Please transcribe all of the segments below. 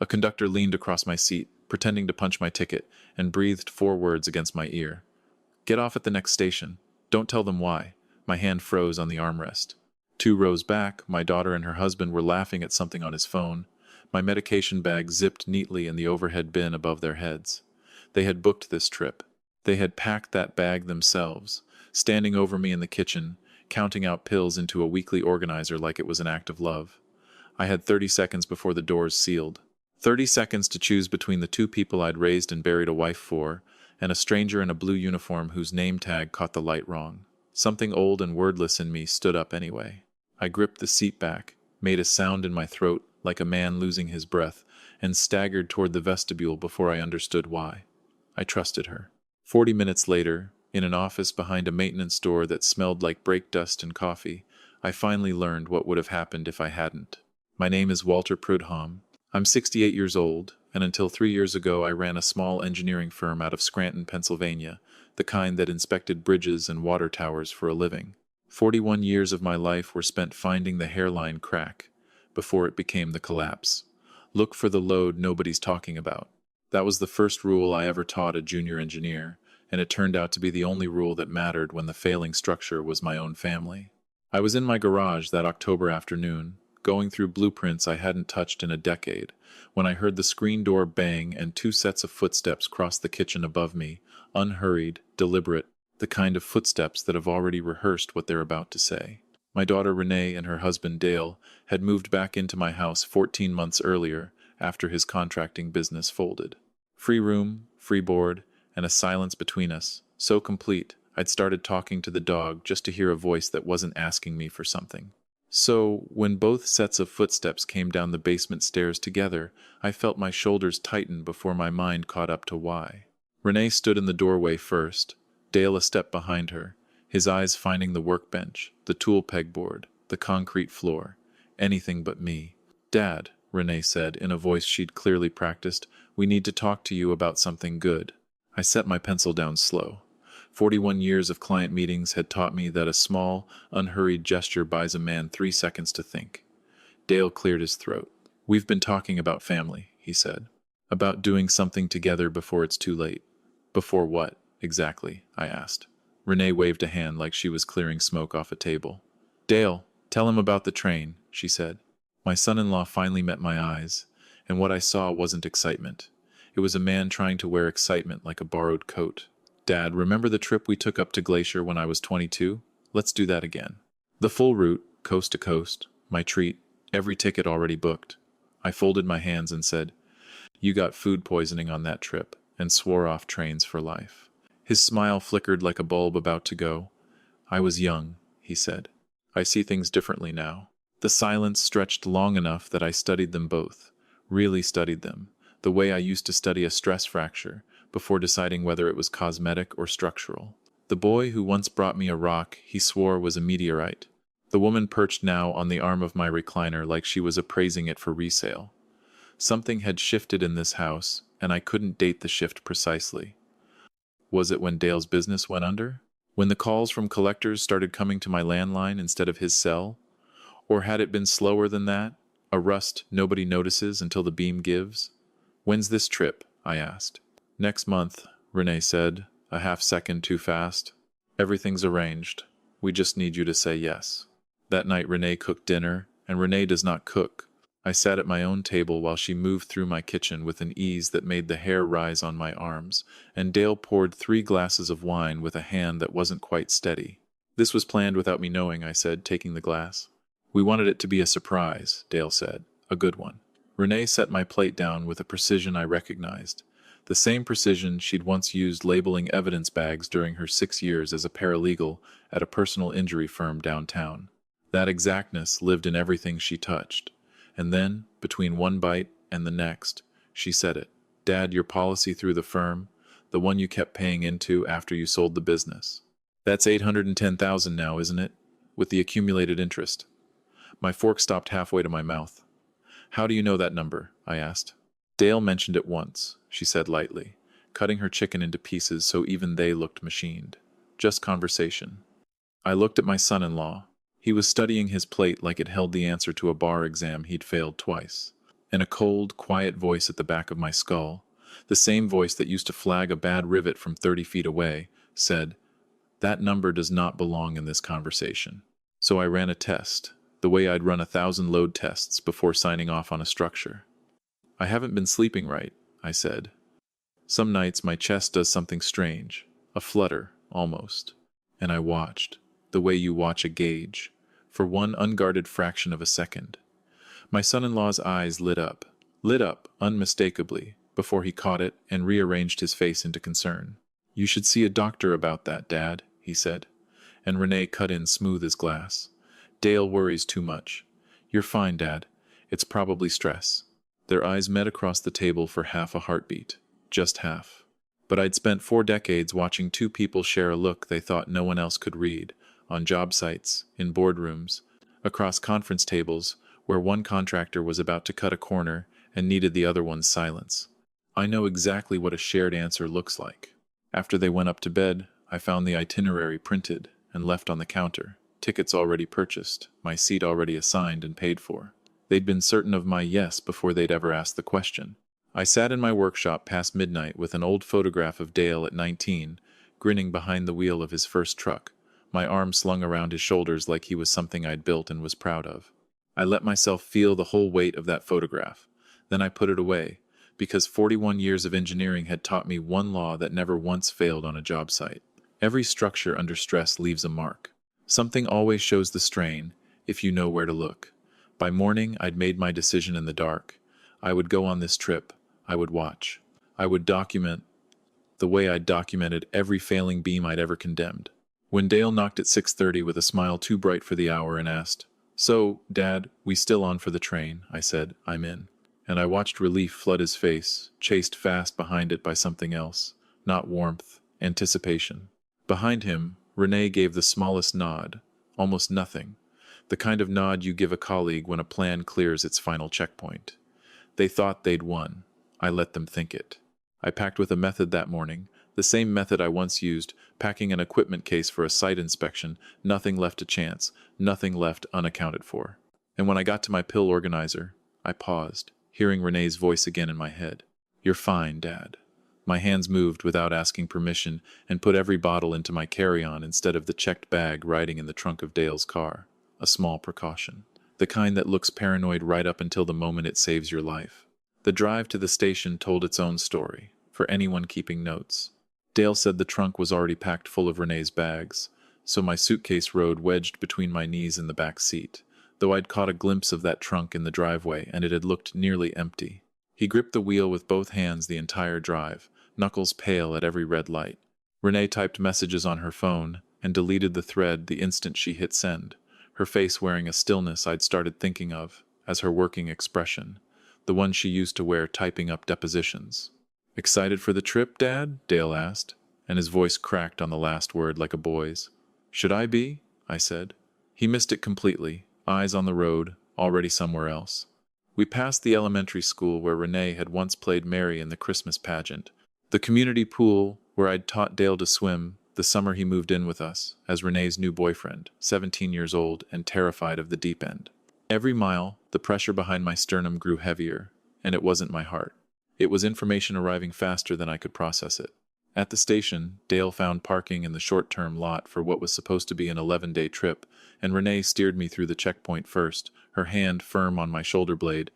A conductor leaned across my seat, pretending to punch my ticket, and breathed 4 words against my ear. Get off at the next station. Don't tell them why. My hand froze on the armrest. 2 rows back, my daughter and her husband were laughing at something on his phone. My medication bag zipped neatly in the overhead bin above their heads. They had booked this trip. They had packed that bag themselves, standing over me in the kitchen, counting out pills into a weekly organizer like it was an act of love. I had 30 seconds before the doors sealed. 30 seconds to choose between the 2 people I'd raised and buried a wife for, and a stranger in a blue uniform whose name tag caught the light wrong. Something old and wordless in me stood up anyway. I gripped the seat back, made a sound in my throat like a man losing his breath, and staggered toward the vestibule before I understood why. I trusted her. 40 minutes later, in an office behind a maintenance door that smelled like brake dust and coffee, I finally learned what would have happened if I hadn't. My name is Walter Prudhomme. I'm 68 years old, and until 3 years ago I ran a small engineering firm out of Scranton, Pennsylvania, the kind that inspected bridges and water towers for a living. 41 years of my life were spent finding the hairline crack, before it became the collapse. Look for the load nobody's talking about. That was the first rule I ever taught a junior engineer, and it turned out to be the only rule that mattered when the failing structure was my own family. I was in my garage that October afternoon, going through blueprints I hadn't touched in a decade, when I heard the screen door bang and 2 sets of footsteps cross the kitchen above me, unhurried, deliberate, the kind of footsteps that have already rehearsed what they're about to say. My daughter Renee and her husband Dale had moved back into my house 14 months earlier after his contracting business folded. Free room, free board, and a silence between us, so complete I'd started talking to the dog just to hear a voice that wasn't asking me for something. So, when both sets of footsteps came down the basement stairs together, I felt my shoulders tighten before my mind caught up to why. Renee stood in the doorway first, Dale a step behind her, his eyes finding the workbench, the tool pegboard, the concrete floor, anything but me. Dad, Renee said in a voice she'd clearly practiced, we need to talk to you about something good. I set my pencil down slow. 41 years of client meetings had taught me that a small, unhurried gesture buys a man 3 seconds to think. Dale cleared his throat. We've been talking about family, he said. About doing something together before it's too late. Before what, exactly? I asked. Renee waved a hand like she was clearing smoke off a table. Dale, tell him about the train, she said. My son-in-law finally met my eyes, and what I saw wasn't excitement. It was a man trying to wear excitement like a borrowed coat. Dad, remember the trip we took up to Glacier when I was 22? Let's do that again. The full route, coast to coast, my treat, every ticket already booked. I folded my hands and said, you got food poisoning on that trip, and swore off trains for life. His smile flickered like a bulb about to go. I was young, he said. I see things differently now. The silence stretched long enough that I studied them both, really studied them, the way I used to study a stress fracture, before deciding whether it was cosmetic or structural. The boy who once brought me a rock he swore was a meteorite. The woman perched now on the arm of my recliner like she was appraising it for resale. Something had shifted in this house, and I couldn't date the shift precisely. Was it when Dale's business went under? When the calls from collectors started coming to my landline instead of his cell? Or had it been slower than that? A rust nobody notices until the beam gives? When's this trip? I asked. Next month, Renee said, a half-second too fast. Everything's arranged. We just need you to say yes. That night Renee cooked dinner, and Renee does not cook. I sat at my own table while she moved through my kitchen with an ease that made the hair rise on my arms, and Dale poured 3 glasses of wine with a hand that wasn't quite steady. This was planned without me knowing, I said, taking the glass. We wanted it to be a surprise, Dale said, a good one. Renee set my plate down with a precision I recognized, the same precision she'd once used labeling evidence bags during her 6 years as a paralegal at a personal injury firm downtown. That exactness lived in everything she touched. And then, between one bite and the next, she said it. Dad, your policy through the firm, the one you kept paying into after you sold the business. That's $810,000 now, isn't it? With the accumulated interest. My fork stopped halfway to my mouth. How do you know that number? I asked. Dale mentioned it once, she said lightly, cutting her chicken into pieces so even they looked machined. Just conversation. I looked at my son-in-law. He was studying his plate like it held the answer to a bar exam he'd failed twice. and a cold, quiet voice at the back of my skull, the same voice that used to flag a bad rivet from 30 feet away, said, "That number does not belong in this conversation." So I ran a test, the way I'd run 1,000 load tests before signing off on a structure. "I haven't been sleeping right," I said. "Some nights my chest does something strange, a flutter, almost." And I watched, the way you watch a gauge, for one unguarded fraction of a second. My son-in-law's eyes lit up unmistakably, before he caught it and rearranged his face into concern. "You should see a doctor about that, Dad," he said. And Renee cut in smooth as glass. "Dale worries too much." "You're fine, Dad. It's probably stress." Their eyes met across the table for half a heartbeat. Just half. But I'd spent 4 decades watching two people share a look they thought no one else could read, on job sites, in boardrooms, across conference tables, where one contractor was about to cut a corner and needed the other one's silence. I know exactly what a shared answer looks like. After they went up to bed, I found the itinerary printed and left on the counter, tickets already purchased, my seat already assigned and paid for. They'd been certain of my yes before they'd ever asked the question. I sat in my workshop past midnight with an old photograph of Dale at 19, grinning behind the wheel of his first truck, my arm slung around his shoulders like he was something I'd built and was proud of. I let myself feel the whole weight of that photograph. Then I put it away, because 41 years of engineering had taught me one law that never once failed on a job site. Every structure under stress leaves a mark. Something always shows the strain, if you know where to look. By morning, I'd made my decision in the dark. I would go on this trip. I would watch. I would document the way I'd documented every failing beam I'd ever condemned. When Dale knocked at 6:30 with a smile too bright for the hour and asked, "So, Dad, we still on for the train?" I said, "I'm in." And I watched relief flood his face, chased fast behind it by something else, not warmth, anticipation. Behind him, Renee gave the smallest nod, almost nothing, the kind of nod you give a colleague when a plan clears its final checkpoint. They thought they'd won. I let them think it. I packed with a method that morning, the same method I once used, packing an equipment case for a site inspection, nothing left to chance, nothing left unaccounted for. And when I got to my pill organizer, I paused, hearing Renee's voice again in my head. "You're fine, Dad." My hands moved without asking permission and put every bottle into my carry-on instead of the checked bag riding in the trunk of Dale's car. A small precaution. The kind that looks paranoid right up until the moment it saves your life. The drive to the station told its own story, for anyone keeping notes. Dale said the trunk was already packed full of Renee's bags, so my suitcase rode wedged between my knees in the back seat, though I'd caught a glimpse of that trunk in the driveway and it had looked nearly empty. He gripped the wheel with both hands the entire drive, knuckles pale at every red light. Renee typed messages on her phone and deleted the thread the instant she hit send, her face wearing a stillness I'd started thinking of as her working expression, the one she used to wear typing up depositions. "Excited for the trip, Dad?" Dale asked, and his voice cracked on the last word like a boy's. "Should I be?" I said. He missed it completely, eyes on the road, already somewhere else. We passed the elementary school where Renee had once played Mary in the Christmas pageant, the community pool where I'd taught Dale to swim the summer he moved in with us as Renee's new boyfriend, 17 years old and terrified of the deep end. Every mile, the pressure behind my sternum grew heavier, and it wasn't my heart. It was information arriving faster than I could process it. At the station, Dale found parking in the short-term lot for what was supposed to be an 11-day trip, and Renee steered me through the checkpoint first, her hand firm on my shoulder blade,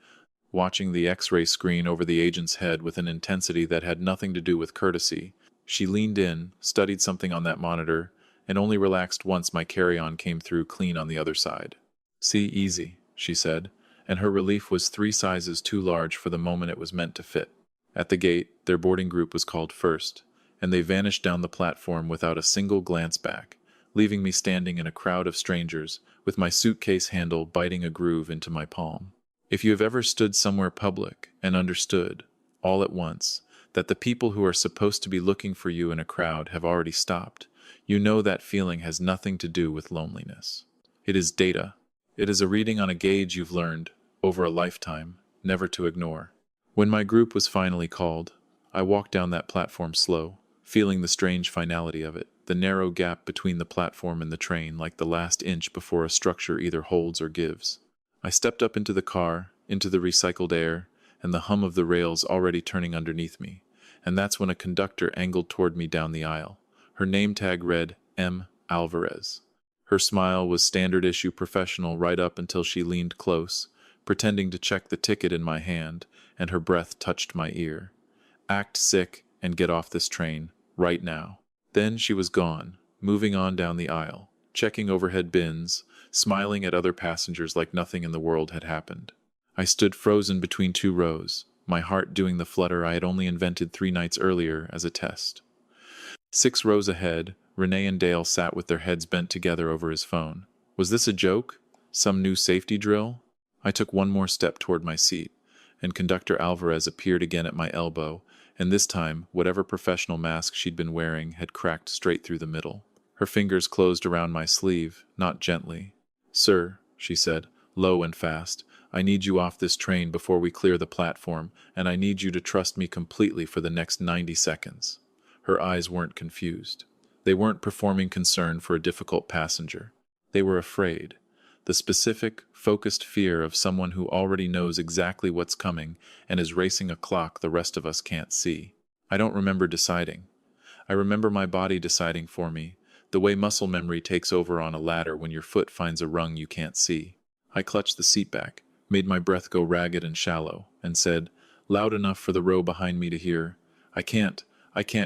watching the X-ray screen over the agent's head with an intensity that had nothing to do with courtesy. She leaned in, studied something on that monitor, and only relaxed once my carry-on came through clean on the other side. "See, easy," she said, and her relief was 3 sizes too large for the moment it was meant to fit. At the gate, their boarding group was called first, and they vanished down the platform without a single glance back, leaving me standing in a crowd of strangers, with my suitcase handle biting a groove into my palm. If you have ever stood somewhere public and understood, all at once, that the people who are supposed to be looking for you in a crowd have already stopped, you know that feeling has nothing to do with loneliness. It is data. It is a reading on a gauge you've learned, over a lifetime, never to ignore. When my group was finally called, I walked down that platform slow, feeling the strange finality of it, the narrow gap between the platform and the train like the last inch before a structure either holds or gives. I stepped up into the car, into the recycled air, and the hum of the rails already turning underneath me. And that's when a conductor angled toward me down the aisle. Her name tag read M. Alvarez. Her smile was standard issue professional right up until she leaned close, pretending to check the ticket in my hand, and her breath touched my ear. Act sick and get off this train, right now. Then she was gone, moving on down the aisle, checking overhead bins, smiling at other passengers like nothing in the world had happened. I stood frozen between two rows, my heart doing the flutter I had only invented 3 nights earlier as a test. 6 rows ahead, Renee and Dale sat with their heads bent together over his phone. Was this a joke? Some new safety drill? I took one more step toward my seat, and Conductor Alvarez appeared again at my elbow, and this time, whatever professional mask she'd been wearing had cracked straight through the middle. Her fingers closed around my sleeve, not gently. "Sir," she said, low and fast, "I need you off this train before we clear the platform, and I need you to trust me completely for the next 90 seconds. Her eyes weren't confused. They weren't performing concern for a difficult passenger. They were afraid. The specific, focused fear of someone who already knows exactly what's coming and is racing a clock the rest of us can't see. I don't remember deciding. I remember my body deciding for me, the way muscle memory takes over on a ladder when your foot finds a rung you can't see. I clutched the seat back, made my breath go ragged and shallow, and said, loud enough for the row behind me to hear, I can't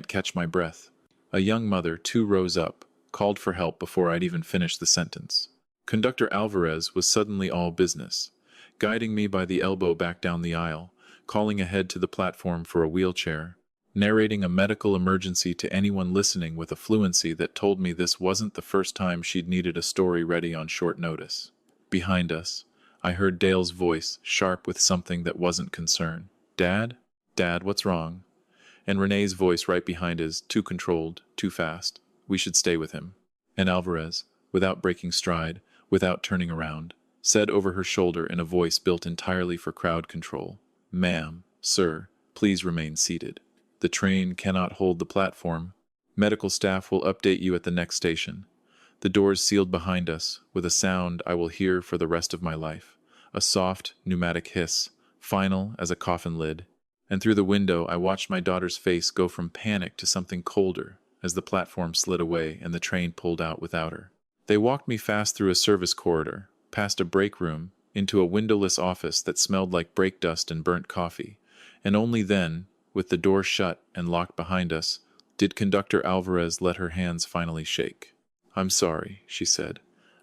catch my breath." A young mother, 2 rows up, called for help before I'd even finished the sentence. Conductor Alvarez was suddenly all business, guiding me by the elbow back down the aisle, calling ahead to the platform for a wheelchair, narrating a medical emergency to anyone listening with a fluency that told me this wasn't the first time she'd needed a story ready on short notice. Behind us, I heard Dale's voice, sharp with something that wasn't concern. "Dad? Dad, what's wrong?" And Renee's voice right behind his, too controlled, too fast. "We should stay with him." And Alvarez, without breaking stride, without turning around, said over her shoulder in a voice built entirely for crowd control, "Ma'am, sir, please remain seated. The train cannot hold the platform. Medical staff will update you at the next station." The doors sealed behind us, with a sound I will hear for the rest of my life. A soft, pneumatic hiss, final as a coffin lid. And through the window I watched my daughter's face go from panic to something colder as the platform slid away and the train pulled out without her. They walked me fast through a service corridor, past a break room, into a windowless office that smelled like brake dust and burnt coffee, and only then, with the door shut and locked behind us, did Conductor Alvarez let her hands finally shake. "I'm sorry," she said.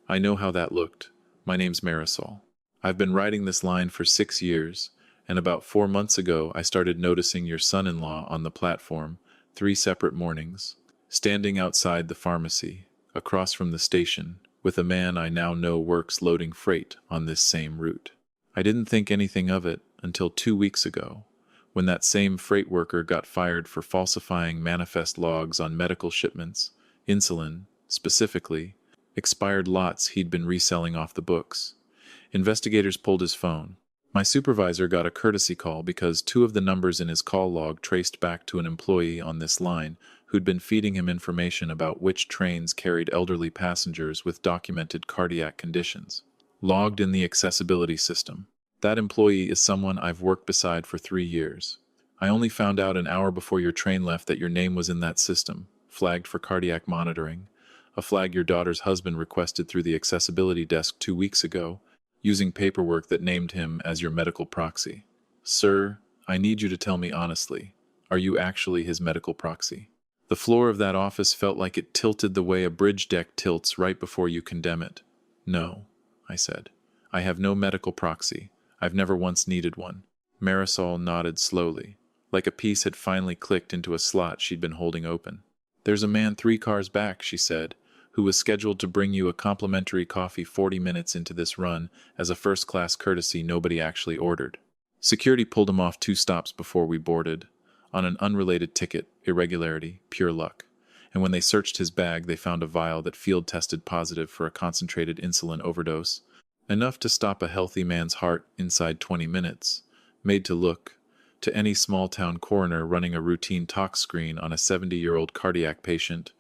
"I know how that looked. My name's Marisol. I've been writing this line for 6 years, and about 4 months ago I started noticing your son-in-law on the platform, 3 separate mornings, standing outside the pharmacy, across from the station, with a man I now know works loading freight on this same route. I didn't think anything of it until 2 weeks ago, when that same freight worker got fired for falsifying manifest logs on medical shipments, insulin, specifically, expired lots he'd been reselling off the books. Investigators pulled his phone. My supervisor got a courtesy call because 2 of the numbers in his call log traced back to an employee on this line who'd been feeding him information about which trains carried elderly passengers with documented cardiac conditions. Logged in the accessibility system. That employee is someone I've worked beside for 3 years. I only found out an hour before your train left that your name was in that system, flagged for cardiac monitoring, a flag your daughter's husband requested through the accessibility desk 2 weeks ago, using paperwork that named him as your medical proxy. Sir, I need you to tell me honestly, are you actually his medical proxy? The floor of that office felt like it tilted the way a bridge deck tilts right before you condemn it. No, I said. I have no medical proxy. I've never once needed one. Marisol nodded slowly, like a piece had finally clicked into a slot she'd been holding open. There's a man 3 cars back, she said, who was scheduled to bring you a complimentary coffee 40 minutes into this run as a first-class courtesy nobody actually ordered. Security pulled him off 2 stops before we boarded, on an unrelated ticket, irregularity, pure luck. And when they searched his bag, they found a vial that field tested positive for a concentrated insulin overdose, enough to stop a healthy man's heart inside 20 minutes, made to look, to any small-town coroner running a routine tox screen on a 70-year-old cardiac patient,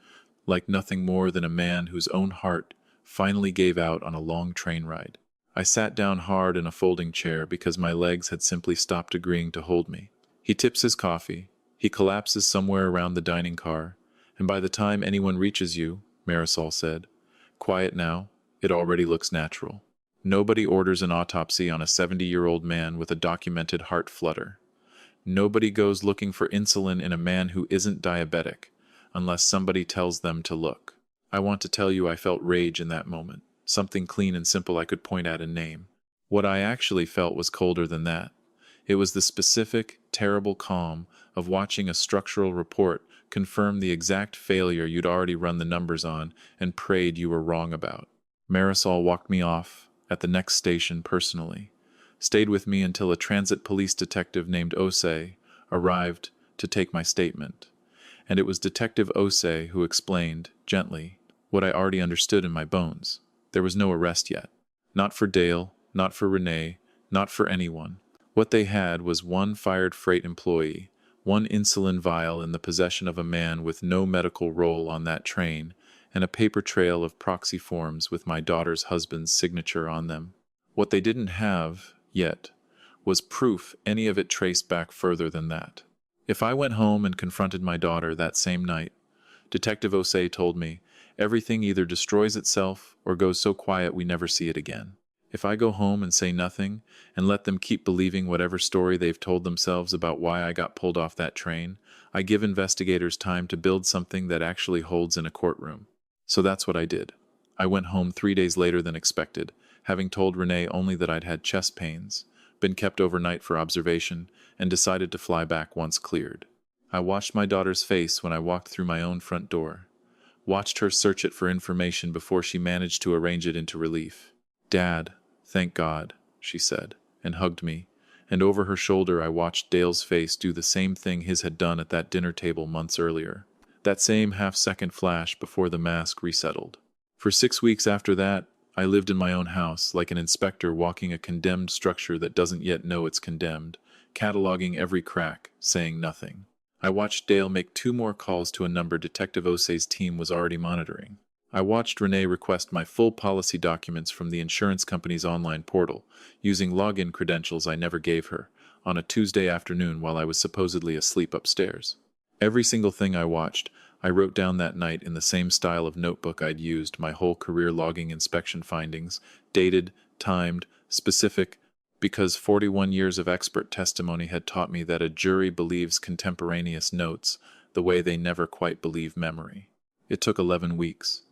like nothing more than a man whose own heart finally gave out on a long train ride. I sat down hard in a folding chair because my legs had simply stopped agreeing to hold me. He tips his coffee. He collapses somewhere around the dining car. And by the time anyone reaches you, Marisol said, quiet now, it already looks natural. Nobody orders an autopsy on a 70-year-old man with a documented heart flutter. Nobody goes looking for insulin in a man who isn't diabetic, unless somebody tells them to look. I want to tell you I felt rage in that moment, something clean and simple I could point at and name. What I actually felt was colder than that. It was the specific, terrible calm of watching a structural report confirm the exact failure you'd already run the numbers on and prayed you were wrong about. Marisol walked me off at the next station personally, stayed with me until a transit police detective named Osei arrived to take my statement. And it was Detective Osei who explained, gently, what I already understood in my bones. There was no arrest yet. Not for Dale, not for Renee, not for anyone. What they had was one fired freight employee, one insulin vial in the possession of a man with no medical role on that train, and a paper trail of proxy forms with my daughter's husband's signature on them. What they didn't have, yet, was proof any of it traced back further than that. If I went home and confronted my daughter that same night, Detective Osei told me, everything either destroys itself or goes so quiet we never see it again. If I go home and say nothing, and let them keep believing whatever story they've told themselves about why I got pulled off that train, I give investigators time to build something that actually holds in a courtroom. So that's what I did. I went home 3 days later than expected, having told Renee only that I'd had chest pains, been kept overnight for observation, and decided to fly back once cleared. I watched my daughter's face when I walked through my own front door, watched her search it for information before she managed to arrange it into relief. Dad, thank God, she said, and hugged me, and over her shoulder I watched Dale's face do the same thing his had done at that dinner table months earlier. That same half-second flash before the mask resettled. For 6 weeks after that, I lived in my own house, like an inspector walking a condemned structure that doesn't yet know it's condemned, cataloging every crack, saying nothing. I watched Dale make 2 more calls to a number Detective Osei's team was already monitoring. I watched Renee request my full policy documents from the insurance company's online portal, using login credentials I never gave her, on a Tuesday afternoon while I was supposedly asleep upstairs. Every single thing I watched, I wrote down that night in the same style of notebook I'd used my whole career, logging inspection findings, dated, timed, specific, because 41 years of expert testimony had taught me that a jury believes contemporaneous notes the way they never quite believe memory. It took 11 weeks.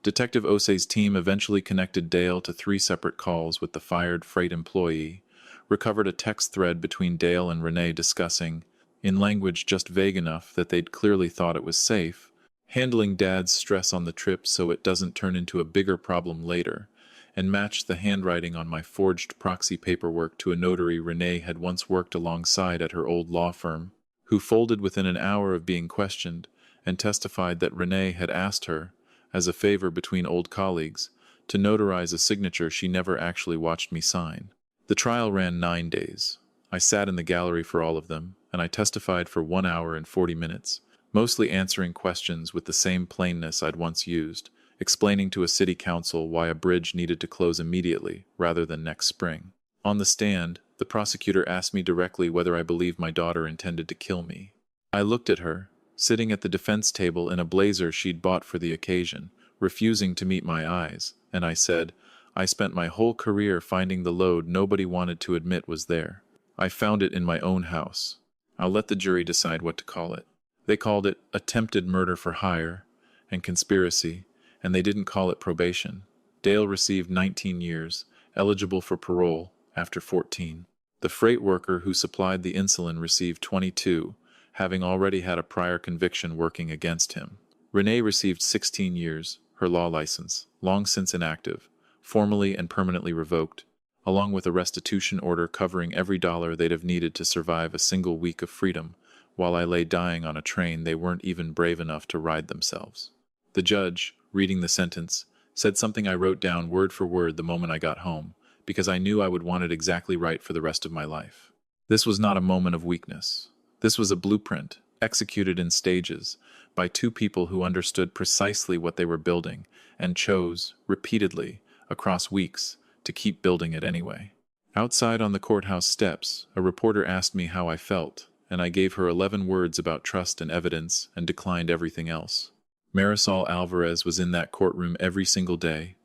Detective Osei's team eventually connected Dale to 3 separate calls with the fired freight employee, recovered a text thread between Dale and Renee discussing, in language just vague enough that they'd clearly thought it was safe, handling Dad's stress on the trip so it doesn't turn into a bigger problem later, and matched the handwriting on my forged proxy paperwork to a notary Renee had once worked alongside at her old law firm, who folded within an hour of being questioned and testified that Renee had asked her, as a favor between old colleagues, to notarize a signature she never actually watched me sign. The trial ran 9 days. I sat in the gallery for all of them, and I testified for 1 hour and 40 minutes, mostly answering questions with the same plainness I'd once used, explaining to a city council why a bridge needed to close immediately rather than next spring. On the stand, the prosecutor asked me directly whether I believed my daughter intended to kill me. I looked at her, sitting at the defense table in a blazer she'd bought for the occasion, refusing to meet my eyes, and I said, I spent my whole career finding the load nobody wanted to admit was there. I found it in my own house. I'll let the jury decide what to call it. They called it attempted murder for hire and conspiracy, and they didn't call it probation. Dale received 19 years, eligible for parole after 14. The freight worker who supplied the insulin received 22, having already had a prior conviction working against him. Renee received 16 years, her law license, long since inactive, formally and permanently revoked, along with a restitution order covering every dollar they'd have needed to survive a single week of freedom, while I lay dying on a train they weren't even brave enough to ride themselves. The judge, reading the sentence, said something I wrote down word for word the moment I got home, because I knew I would want it exactly right for the rest of my life. This was not a moment of weakness. This was a blueprint, executed in stages, by 2 people who understood precisely what they were building and chose, repeatedly, across weeks, to keep building it anyway. Outside on the courthouse steps, a reporter asked me how I felt, and I gave her 11 words about trust and evidence and declined everything else. Marisol Alvarez was in that courtroom every single day,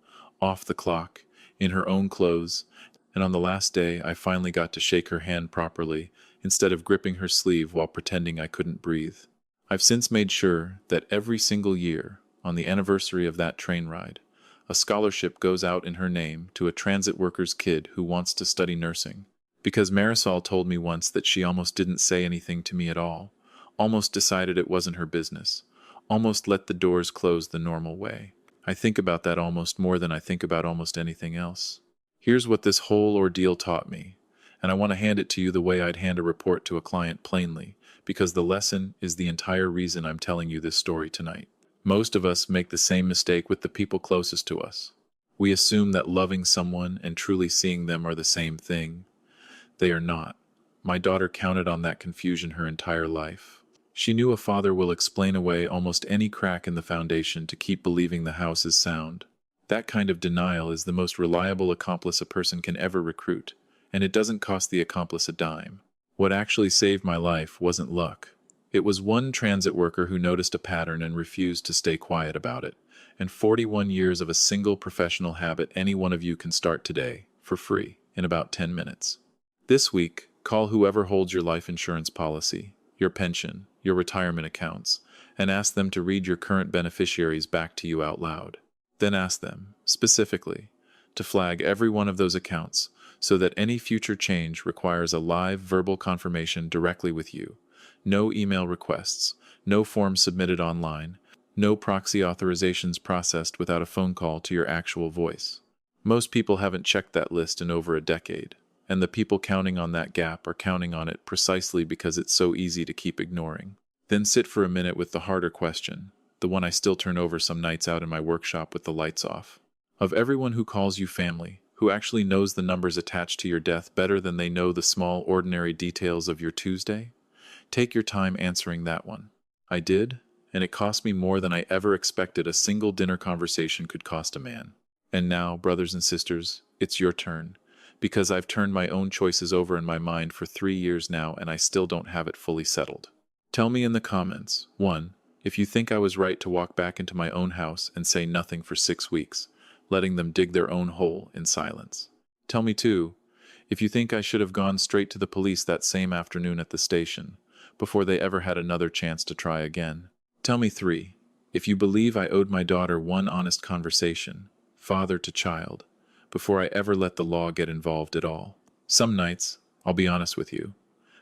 off the clock, in her own clothes, and on the last day I finally got to shake her hand properly instead of gripping her sleeve while pretending I couldn't breathe. I've since made sure that every single year, on the anniversary of that train ride, a scholarship goes out in her name to a transit worker's kid who wants to study nursing. Because Marisol told me once that she almost didn't say anything to me at all, almost decided it wasn't her business, almost let the doors close the normal way. I think about that almost more than I think about almost anything else. Here's what this whole ordeal taught me, and I want to hand it to you the way I'd hand a report to a client plainly, because the lesson is the entire reason I'm telling you this story tonight. Most of us make the same mistake with the people closest to us. We assume that loving someone and truly seeing them are the same thing. They are not. My daughter counted on that confusion her entire life. She knew a father will explain away almost any crack in the foundation to keep believing the house is sound. That kind of denial is the most reliable accomplice a person can ever recruit, and it doesn't cost the accomplice a dime. What actually saved my life wasn't luck. It was one transit worker who noticed a pattern and refused to stay quiet about it, and 41 years of a single professional habit any one of you can start today, for free, in about 10 minutes. This week, call whoever holds your life insurance policy, your pension, your retirement accounts, and ask them to read your current beneficiaries back to you out loud. Then ask them, specifically, to flag every one of those accounts so that any future change requires a live verbal confirmation directly with you. No email requests, no forms submitted online, no proxy authorizations processed without a phone call to your actual voice. Most people haven't checked that list in over a decade, and the people counting on that gap are counting on it precisely because it's so easy to keep ignoring. Then sit for a minute with the harder question, the one I still turn over some nights out in my workshop with the lights off. Of everyone who calls you family, who actually knows the numbers attached to your death better than they know the small, ordinary details of your Tuesday? Take your time answering that one. I did, and it cost me more than I ever expected a single dinner conversation could cost a man. And now, brothers and sisters, it's your turn, because I've turned my own choices over in my mind for 3 years now and I still don't have it fully settled. Tell me in the comments, 1, if you think I was right to walk back into my own house and say nothing for 6 weeks, letting them dig their own hole in silence. Tell me 2, if you think I should have gone straight to the police that same afternoon at the station, before they ever had another chance to try again. Tell me 3, if you believe I owed my daughter one honest conversation, father to child, before I ever let the law get involved at all. Some nights, I'll be honest with you,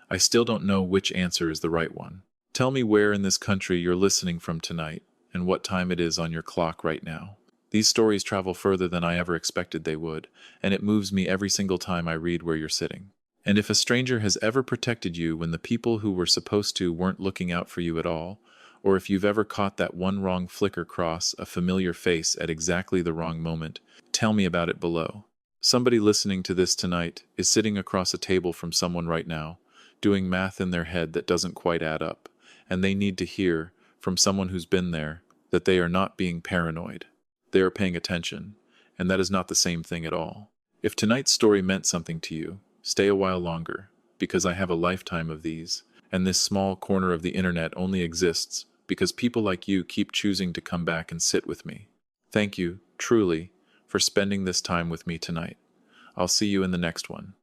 I still don't know which answer is the right one. Tell me where in this country you're listening from tonight, and what time it is on your clock right now. These stories travel further than I ever expected they would, and it moves me every single time I read where you're sitting. And if a stranger has ever protected you when the people who were supposed to weren't looking out for you at all, or if you've ever caught that one wrong flicker cross a familiar face at exactly the wrong moment, tell me about it below. Somebody listening to this tonight is sitting across a table from someone right now, doing math in their head that doesn't quite add up, and they need to hear, from someone who's been there, that they are not being paranoid. They are paying attention, and that is not the same thing at all. If tonight's story meant something to you, stay a while longer, because I have a lifetime of these, and this small corner of the internet only exists because people like you keep choosing to come back and sit with me. Thank you, truly, for spending this time with me tonight. I'll see you in the next one.